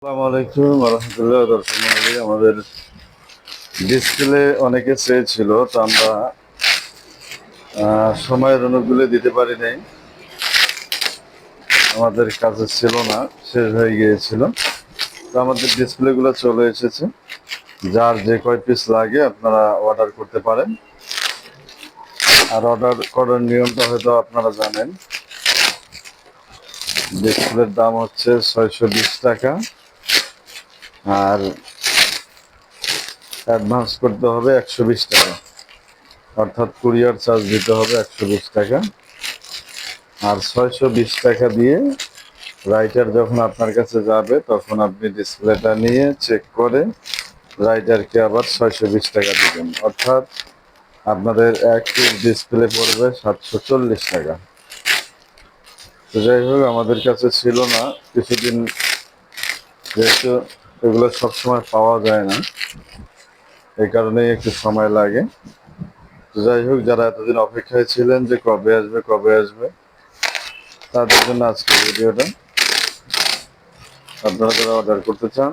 আসসালামু আলাইকুম রহমতুল্লাহ। দর্শক মণ্ডলী, আমাদের ডিসপ্লে অনেকে চেয়েছিল, তো আমরা সময়ের অনুকূলে দিতে পারি নাই, আমাদের কাছে ছিল না, শেষ হয়ে গিয়েছিল। তো আমাদের ডিসপ্লেগুলো চলে এসেছে। যার যে কয় পিস লাগে আপনারা অর্ডার করতে পারেন। আর অর্ডার করার নিয়মটা হয়তো আপনারা জানেন। ডিসপ্লের দাম হচ্ছে 620 টাকা, আর অ্যাডভান্স করতে হবে 120 টাকা, অর্থাৎ কুরিয়ার চার্জ দিতে হবে 120 টাকা। আর 620 টাকা দিয়ে রাইটার যখন আপনার কাছে যাবে তখন আপনি ডিসপ্লেটা নিয়ে চেক করে রাইটারকে আবার 620 টাকা দেবেন, অর্থাৎ আপনাদের এক পিস ডিসপ্লে পড়বে 740 টাকা। তো যাই হোক, আমাদের কাছে ছিল না কিছুদিন, যেহেতু এগুলো সবসময় পাওয়া যায় না, এই কারণেই একটু সময় লাগে। তো যাই হোক, যারা এতদিন অপেক্ষায় ছিলেন যে কবে আসবে কবে আসবে, তাদের জন্য আজকে ভিডিওটা। আপনারা যারা অর্ডার করতে চান,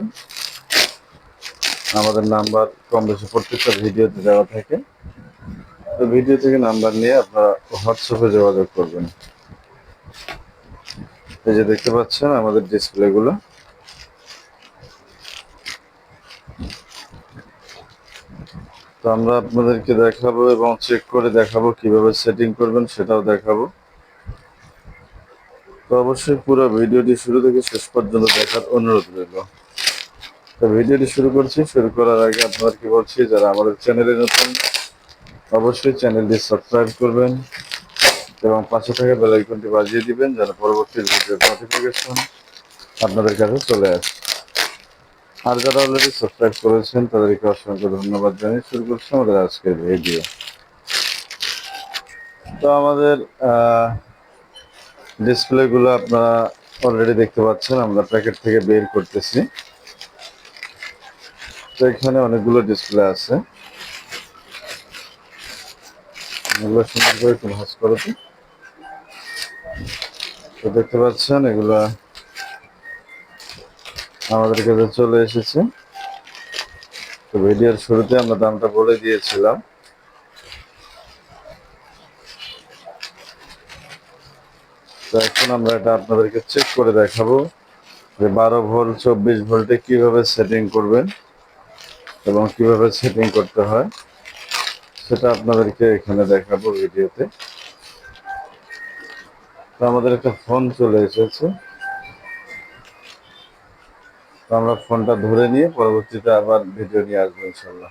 আমাদের নাম্বার কম বেশি প্রত্যেকটা ভিডিওতে দেওয়া থাকে। তো ভিডিও থেকে নাম্বার নিয়ে আপনারা হোয়াটসঅ্যাপে যোগাযোগ করবেন। এই যে দেখতে পাচ্ছেন আমাদের ডিসপ্লেগুলো। তো আমরা আপনাদেরকে দেখাবো এবং চেক করে দেখাবো কিভাবে সেটিং করবেন, সেটাও দেখাবো। তো অবশ্যই পুরো ভিডিওটি শুরু থেকে শেষ পর্যন্ত দেখার অনুরোধ রইল। তো ভিডিওটি শুরু করছি। শুরু করার আগে আপনাদেরকে বলছি, যারা আমাদের চ্যানেলে নতুন, অবশ্যই চ্যানেলটি সাবস্ক্রাইব করবেন এবং পাশে থাকা বেল আইকনটি বাজিয়ে দিবেন, যেন পরবর্তী ভিডিওর নোটিফিকেশন আপনাদের কাছে চলে আসে। আর যারা অলরেডি সাবস্ক্রাইব করেছেন তাদেরকে অসংখ্য ধন্যবাদ জানিয়ে শুরু করছি আমাদের আজকের ভিডিও। তো আমাদের ডিসপ্লেগুলো আপনারা অলরেডি দেখতে পাচ্ছেন, আমরা প্যাকেট থেকে বের করতেছি। তো এখানে অনেকগুলো ডিসপ্লে আছে, এগুলো সুন্দর করে একটু ভাঁজ করো। তো দেখতে পাচ্ছেন এগুলা আমাদের কাছে চলে এসেছে। তো ভিডিওর শুরুতে আমরা দামটা বলে দিয়েছিলাম। তো এখন আমরা এটা আপনাদেরকে চেক করে দেখাবো যে 12 ভোল্ট 24 ভোল্টে কিভাবে সেটিং করবেন এবং কিভাবে সেটিং করতে হয়, সেটা আপনাদেরকে এখানে দেখাবো ভিডিওতে। তো আমাদের একটা ফোন চলে এসেছে, তো আমরা ফোনটা ধরে নিয়ে পরবর্তীতে আবার ভিডিও নিয়ে আসবো ইনশাল্লাহ।